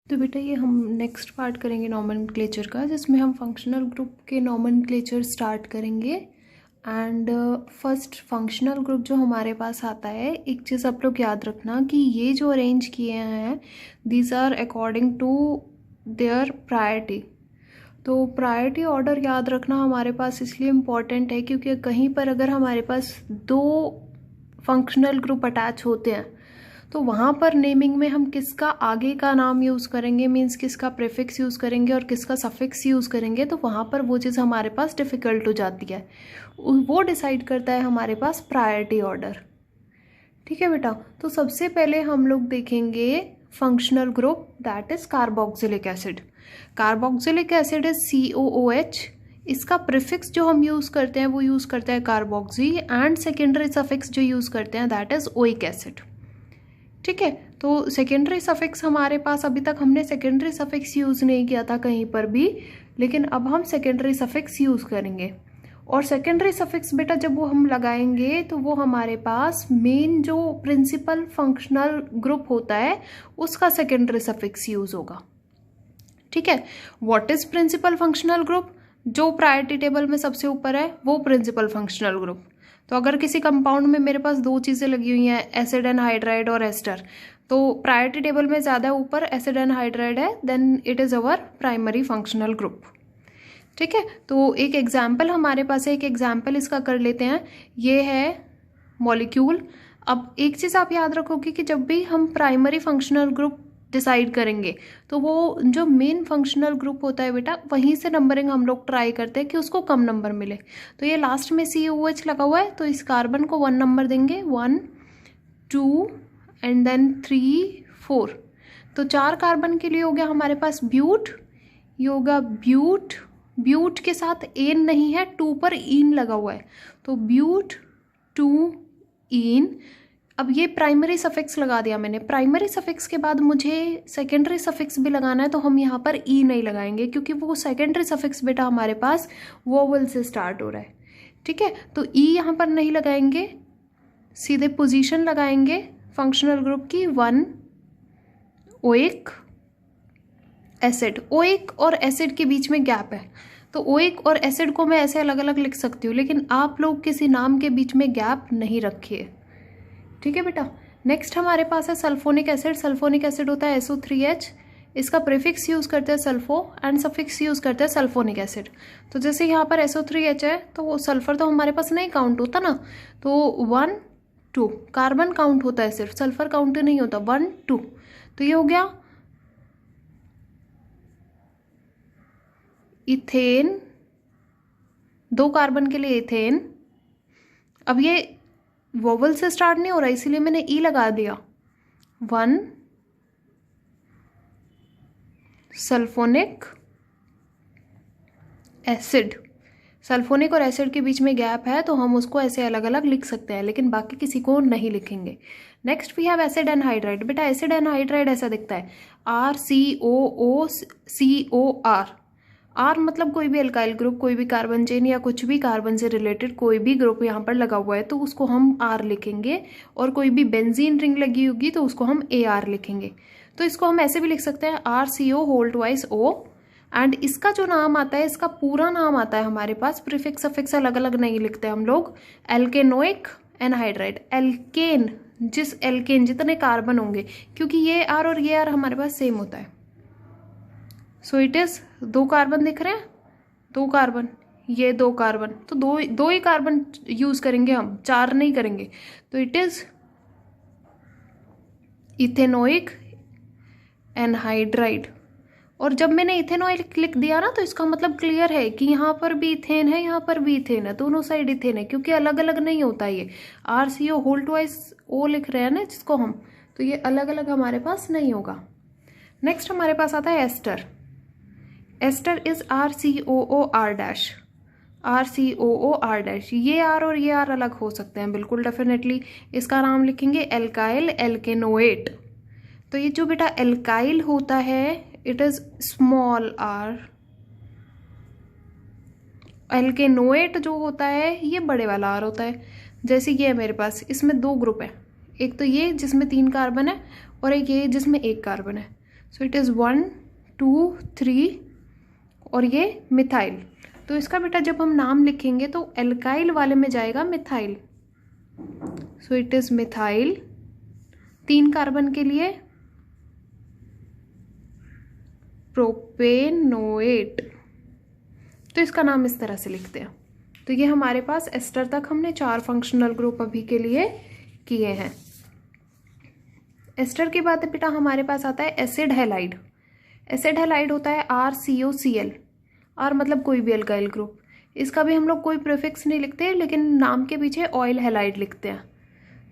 तो बेटा ये हम नेक्स्ट पार्ट करेंगे नॉमेनक्लेचर का, जिसमें हम फंक्शनल ग्रुप के नॉमेनक्लेचर स्टार्ट करेंगे। एंड फर्स्ट फंक्शनल ग्रुप जो हमारे पास आता है, एक चीज़ आप लोग याद रखना कि ये जो अरेंज किए हैं these are according to their priority. तो प्रायोरिटी ऑर्डर याद रखना हमारे पास इसलिए इम्पॉर्टेंट है क्योंकि कहीं पर अगर हमारे पास दो फंक्शनल ग्रुप अटैच होते हैं तो वहाँ पर नेमिंग में हम किसका आगे का नाम यूज़ करेंगे, मीन्स किसका प्रीफिक्स यूज़ करेंगे और किसका सफिक्स यूज़ करेंगे, तो वहाँ पर वो चीज़ हमारे पास डिफ़िकल्ट हो जाती है। वो डिसाइड करता है हमारे पास प्रायोरिटी ऑर्डर। ठीक है बेटा, तो सबसे पहले हम लोग देखेंगे functional group that is carboxylic acid. Carboxylic acid is COOH। इसका प्रीफिक्स जो हम यूज़ करते हैं वो यूज़ करते हैं कार्बोक्सी, एंड सेकेंडरी सफिक्स जो यूज़ करते हैं दैट इज़ ओइक एसिड। ठीक है, तो सेकेंडरी सफिक्स हमारे पास, अभी तक हमने सेकेंडरी सफिक्स यूज़ नहीं किया था कहीं पर भी, लेकिन अब हम सेकेंडरी सफिक्स यूज़ करेंगे। और सेकेंडरी सफिक्स बेटा जब वो हम लगाएंगे तो वो हमारे पास मेन जो प्रिंसिपल फंक्शनल ग्रुप होता है उसका सेकेंडरी सफिक्स यूज़ होगा। ठीक है, what is principal functional group? जो प्रायोरिटी टेबल में सबसे ऊपर है वो प्रिंसिपल फंक्शनल ग्रुप। तो अगर किसी कंपाउंड में मेरे पास दो चीज़ें लगी हुई हैं, एसिड एनहाइड्राइड और एस्टर, तो प्रायोरिटी टेबल में ज़्यादा ऊपर एसिड एनहाइड्राइड है, then it is our primary functional group. ठीक है, तो एक एग्जाम्पल हमारे पास है, एक एग्जाम्पल इसका कर लेते हैं। ये है मॉलिक्यूल। अब एक चीज़ आप याद रखोगे कि जब भी हम प्राइमरी फंक्शनल ग्रुप डिसाइड करेंगे तो वो जो मेन फंक्शनल ग्रुप होता है बेटा, वहीं से नंबरिंग हम लोग ट्राई करते हैं कि उसको कम नंबर मिले। तो ये लास्ट में COOH लगा हुआ है, तो इस कार्बन को 1 नंबर देंगे, 1 2 एंड देन 3 4। तो 4 कार्बन के लिए हो गया हमारे पास ब्यूट। ये होगा ब्यूट। ब्यूट के साथ एन नहीं है, 2 पर इन लगा हुआ है, तो ब्यूट 2 इन। अब ये प्राइमरी सफिक्स लगा दिया मैंने। प्राइमरी सफिक्स के बाद मुझे सेकेंडरी सफिक्स भी लगाना है, तो हम यहाँ पर ई नहीं लगाएंगे क्योंकि वो सेकेंडरी सफिक्स बेटा हमारे पास वोवल से स्टार्ट हो रहा है। ठीक है, तो ई यहाँ पर नहीं लगाएंगे, सीधे पोजीशन लगाएंगे फंक्शनल ग्रुप की 1 ओइक एसिड। ओइक और एसिड के बीच में गैप है, तो ओइक और एसिड को मैं ऐसे अलग अलग लिख सकती हूँ, लेकिन आप लोग किसी नाम के बीच में गैप नहीं रखिए। ठीक है बेटा, नेक्स्ट हमारे पास है सल्फोनिक एसिड। सल्फोनिक एसिड होता है SO3H। इसका प्रीफिक्स यूज़ करते हैं सल्फो एंड सफिक्स यूज़ करते हैं सल्फोनिक एसिड। तो जैसे यहाँ पर SO3H है तो वो सल्फर तो हमारे पास नहीं काउंट होता ना, तो 1 2 कार्बन काउंट होता है सिर्फ, सल्फर काउंट नहीं होता, 1 2। तो ये हो गया इथेन, 2 कार्बन के लिए इथेन। अब ये वोवल से स्टार्ट नहीं हो रहा इसीलिए मैंने ई लगा दिया, 1 सल्फोनिक एसिड। सल्फोनिक और एसिड के बीच में गैप है तो हम उसको ऐसे अलग अलग लिख सकते हैं, लेकिन बाकी किसी को नहीं लिखेंगे। Next we have acid anhydride. बेटा एसिड एनहाइड्राइड ऐसा दिखता है, RCOOCOR। आर मतलब कोई भी एल्काइल ग्रुप, कोई भी कार्बन चेन या कुछ भी कार्बन से रिलेटेड कोई भी ग्रुप यहाँ पर लगा हुआ है तो उसको हम आर लिखेंगे, और कोई भी बेंजीन रिंग लगी होगी तो उसको हम AR लिखेंगे। तो इसको हम ऐसे भी लिख सकते हैं RCO2O। एंड इसका जो नाम आता है, इसका पूरा नाम आता है हमारे पास, प्रीफिक्स सफिक्स अलग अलग नहीं लिखते हम लोग, एल्केनोइक एनहाइड्राइड। एल्केन, जिस एल्केन जितने कार्बन होंगे, क्योंकि ये आर और ये आर हमारे पास सेम होता है, सो इट इज 2 कार्बन दिख रहे हैं, 2 कार्बन, ये 2 कार्बन, तो दो ही कार्बन यूज करेंगे हम, 4 नहीं करेंगे। तो इट इज इथेनोइक एनहाइड्राइड। और जब मैंने इथेनॉइक लिख दिया ना तो इसका मतलब क्लियर है कि यहाँ पर भी इथेन है, यहाँ पर भी इथेन है, दोनों साइड इथेन है, क्योंकि अलग अलग नहीं होता ये। RCO2O लिख रहे हैं ना जिसको हम, तो ये अलग अलग हमारे पास नहीं होगा। नेक्स्ट हमारे पास आता है ester. Ester is RCOOR-। RCOOR-। ये आर और ये आर अलग हो सकते हैं बिल्कुल डेफिनेटली। इसका नाम लिखेंगे एल्काइल एल्केनोएट। तो ये जो बेटा एल्काइल होता है it is small r। Alkanoate जो होता है ये बड़े वाला R होता है। जैसे ये है मेरे पास, इसमें 2 ग्रुप है, एक तो ये जिसमें 3 कार्बन है और एक ये जिसमें 1 कार्बन है। सो इट इज़ 1 2 3 और ये मिथाइल। तो इसका बेटा जब हम नाम लिखेंगे तो एल्काइल वाले में जाएगा methyl. So it is methyl. 3 carbon के लिए प्रोपेनोएट। तो इसका नाम इस तरह से लिखते हैं। तो ये हमारे पास एस्टर तक हमने 4 फंक्शनल ग्रुप अभी के लिए किए हैं। एस्टर के बाद बेटा हमारे पास आता है एसिड हैलाइड। एसिड हैलाइड होता है RCOCl। R मतलब कोई भी अल्काइल ग्रुप। इसका भी हम लोग कोई प्रीफिक्स नहीं लिखते, लेकिन नाम के पीछे ऑयल हैलाइड लिखते हैं।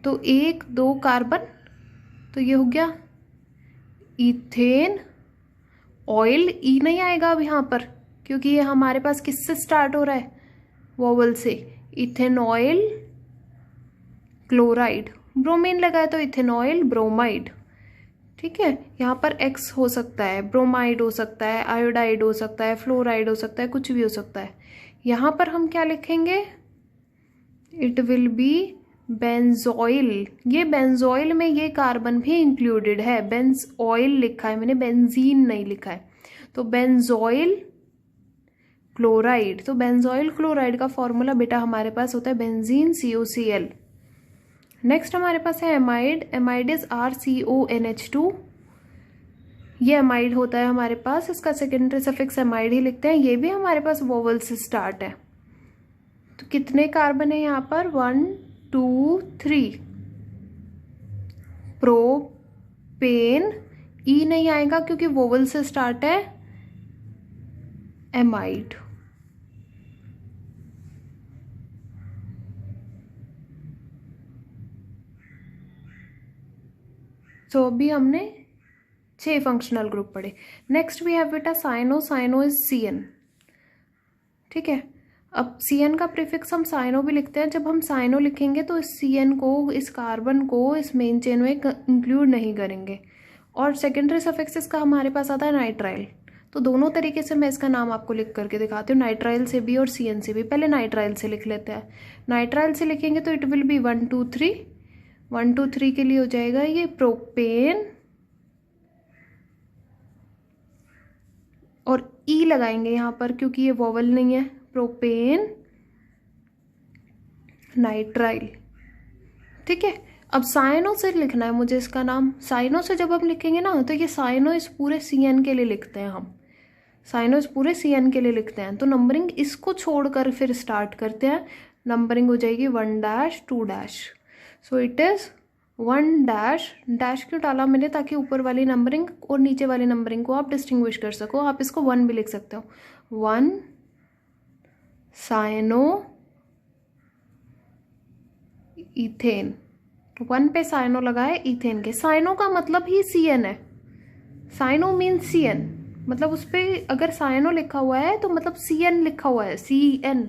तो 1 2 कार्बन, तो ये हो गया इथेन ऑयल। ई नहीं आएगा अब यहाँ पर, क्योंकि ये हमारे पास किससे स्टार्ट हो रहा है, वोवल से। इथेनॉयल क्लोराइड। ब्रोमीन लगाए तो इथेनॉयल ब्रोमाइड। ठीक है, यहाँ पर एक्स हो सकता है, ब्रोमाइड हो सकता है, आयोडाइड हो सकता है, फ्लोराइड हो सकता है, कुछ भी हो सकता है। यहाँ पर हम क्या लिखेंगे, इट विल बी बेंजोइल। ये बेंजोइल में ये कार्बन भी इंक्लूडेड है। बेंजोइल लिखा है मैंने, बेंजीन नहीं लिखा है। तो बेंजोइल क्लोराइड। तो बेंजोइल क्लोराइड का फॉर्मूला बेटा हमारे पास होता है बेंजीन COCl। नेक्स्ट हमारे पास है एमाइड। Amide is RCONH2। ये एमाइड होता है हमारे पास, इसका सेकेंडरी सफिक्स एमाइड ही लिखते हैं। ये भी हमारे पास वोवल से स्टार्ट है। तो कितने कार्बन है यहाँ पर, 1 2 3। प्रोपेन, ई नहीं आएगा क्योंकि वोवल से स्टार्ट है, एमाइड। सो अभी हमने 6 फंक्शनल ग्रुप पढ़े। नेक्स्ट वी हैव बेटा साइनो। Cyano is CN। ठीक है, अब CN का प्रीफिक्स हम साइनो भी लिखते हैं। जब हम साइनो लिखेंगे तो इस CN को, इस कार्बन को इस मेन चेन में इंक्लूड नहीं करेंगे। और सेकेंडरी सफिक्स इसका हमारे पास आता है नाइट्राइल। तो दोनों तरीके से मैं इसका नाम आपको लिख करके दिखाती हूँ, नाइट्राइल से भी और CN से भी। पहले नाइट्राइल से लिख लेते हैं। नाइट्राइल से लिखेंगे तो इट विल बी 1 2 3। 1 2 3 के लिए हो जाएगा ये प्रोपेन, और ई लगाएंगे यहाँ पर क्योंकि ये वोवल नहीं है, प्रोपेन नाइट्राइल। ठीक है, अब साइनो से लिखना है मुझे इसका नाम। साइनो से जब हम लिखेंगे ना, तो ये साइनो इस पूरे CN के लिए लिखते हैं हम। साइनो इस पूरे CN के लिए लिखते हैं। तो नंबरिंग इसको छोड़कर फिर स्टार्ट करते हैं। नंबरिंग हो जाएगी 1 2। सो इट इज 1 डैश क्यों डाला मैंने, ताकि ऊपर वाली नंबरिंग और नीचे वाली नंबरिंग को आप डिस्टिंग्विश कर सको। आप इसको 1 भी लिख सकते हो। 1 साइनो इथेन। 1 पे साइनो लगाए इथेन के। साइनो का मतलब ही CN है। साइनो मीन्स CN, मतलब उस पर अगर साइनो लिखा हुआ है तो मतलब CN लिखा हुआ है, CN।